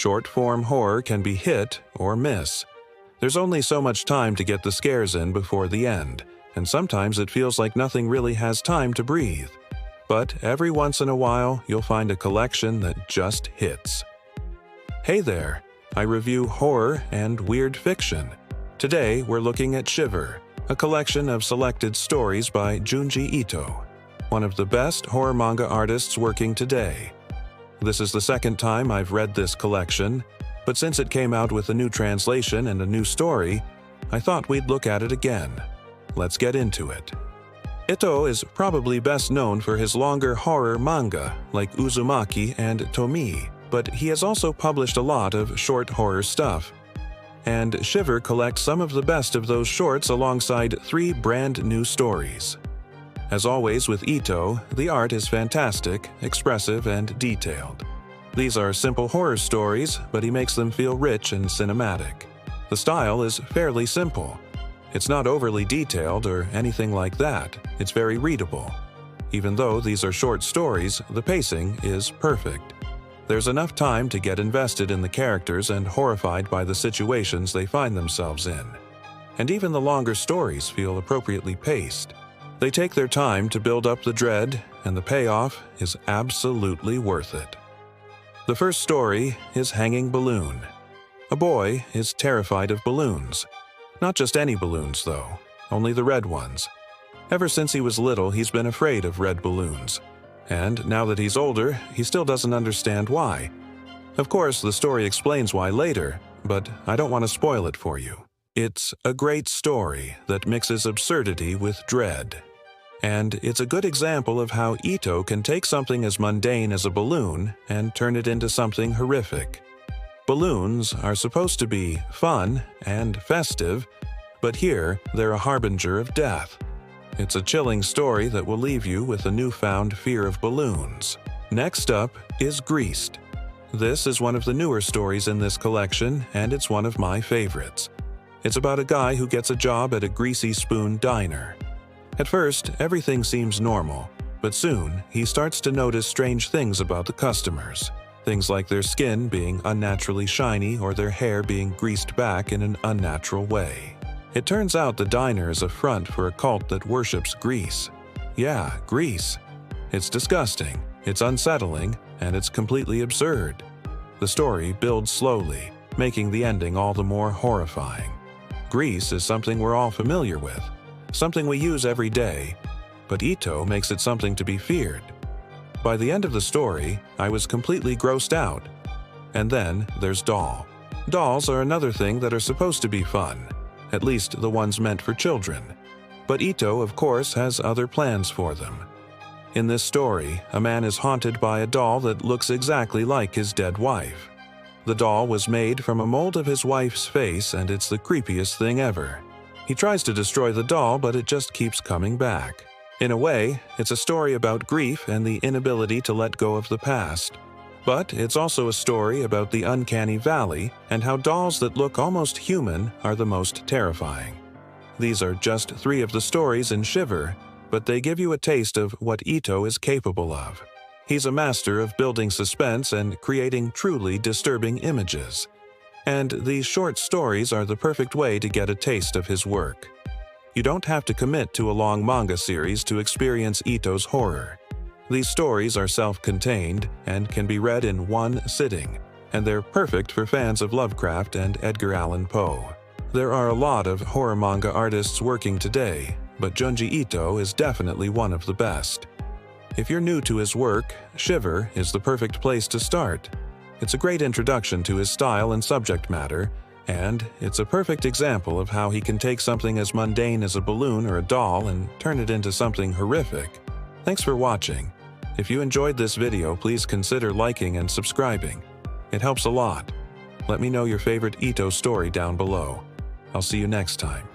Short-form horror can be hit or miss. There's only so much time to get the scares in before the end, and sometimes it feels like nothing really has time to breathe. But every once in a while, you'll find a collection that just hits. Hey there! I review horror and weird fiction. Today, we're looking at Shiver, a collection of selected stories by Junji Ito, one of the best horror manga artists working today. This is the second time I've read this collection, but since it came out with a new translation and a new story, I thought we'd look at it again. Let's get into it. Ito is probably best known for his longer horror manga like Uzumaki and Tomii, but he has also published a lot of short horror stuff. And Shiver collects some of the best of those shorts alongside 3 brand new stories. As always with Ito, the art is fantastic, expressive, and detailed. These are simple horror stories, but he makes them feel rich and cinematic. The style is fairly simple. It's not overly detailed or anything like that. It's very readable. Even though these are short stories, the pacing is perfect. There's enough time to get invested in the characters and horrified by the situations they find themselves in. And even the longer stories feel appropriately paced. They take their time to build up the dread, and the payoff is absolutely worth it. The first story is Hanging Balloon. A boy is terrified of balloons. Not just any balloons, though, only the red ones. Ever since he was little, he's been afraid of red balloons. And now that he's older, he still doesn't understand why. Of course, the story explains why later, but I don't want to spoil it for you. It's a great story that mixes absurdity with dread. And it's a good example of how Ito can take something as mundane as a balloon and turn it into something horrific. Balloons are supposed to be fun and festive, but here they're a harbinger of death. It's a chilling story that will leave you with a newfound fear of balloons. Next up is Greased. This is one of the newer stories in this collection, and it's one of my favorites. It's about a guy who gets a job at a Greasy Spoon diner. At first, everything seems normal, but soon he starts to notice strange things about the customers. Things like their skin being unnaturally shiny or their hair being greased back in an unnatural way. It turns out the diner is a front for a cult that worships grease. Yeah, grease. It's disgusting, it's unsettling, and it's completely absurd. The story builds slowly, making the ending all the more horrifying. Grease is something we're all familiar with, something we use every day, but Ito makes it something to be feared. By the end of the story, I was completely grossed out. And then there's Doll. Dolls are another thing that are supposed to be fun, at least the ones meant for children. But Ito, of course, has other plans for them. In this story, a man is haunted by a doll that looks exactly like his dead wife. The doll was made from a mold of his wife's face, and it's the creepiest thing ever. He tries to destroy the doll, but it just keeps coming back. In a way, it's a story about grief and the inability to let go of the past. But it's also a story about the uncanny valley and how dolls that look almost human are the most terrifying. These are just 3 of the stories in Shiver, but they give you a taste of what Ito is capable of. He's a master of building suspense and creating truly disturbing images. And these short stories are the perfect way to get a taste of his work. You don't have to commit to a long manga series to experience Ito's horror. These stories are self-contained and can be read in one sitting, and they're perfect for fans of Lovecraft and Edgar Allan Poe. There are a lot of horror manga artists working today, but Junji Ito is definitely one of the best. If you're new to his work, Shiver is the perfect place to start. It's a great introduction to his style and subject matter, and it's a perfect example of how he can take something as mundane as a balloon or a doll and turn it into something horrific. Thanks for watching. If you enjoyed this video, please consider liking and subscribing. It helps a lot. Let me know your favorite Ito story down below. I'll see you next time.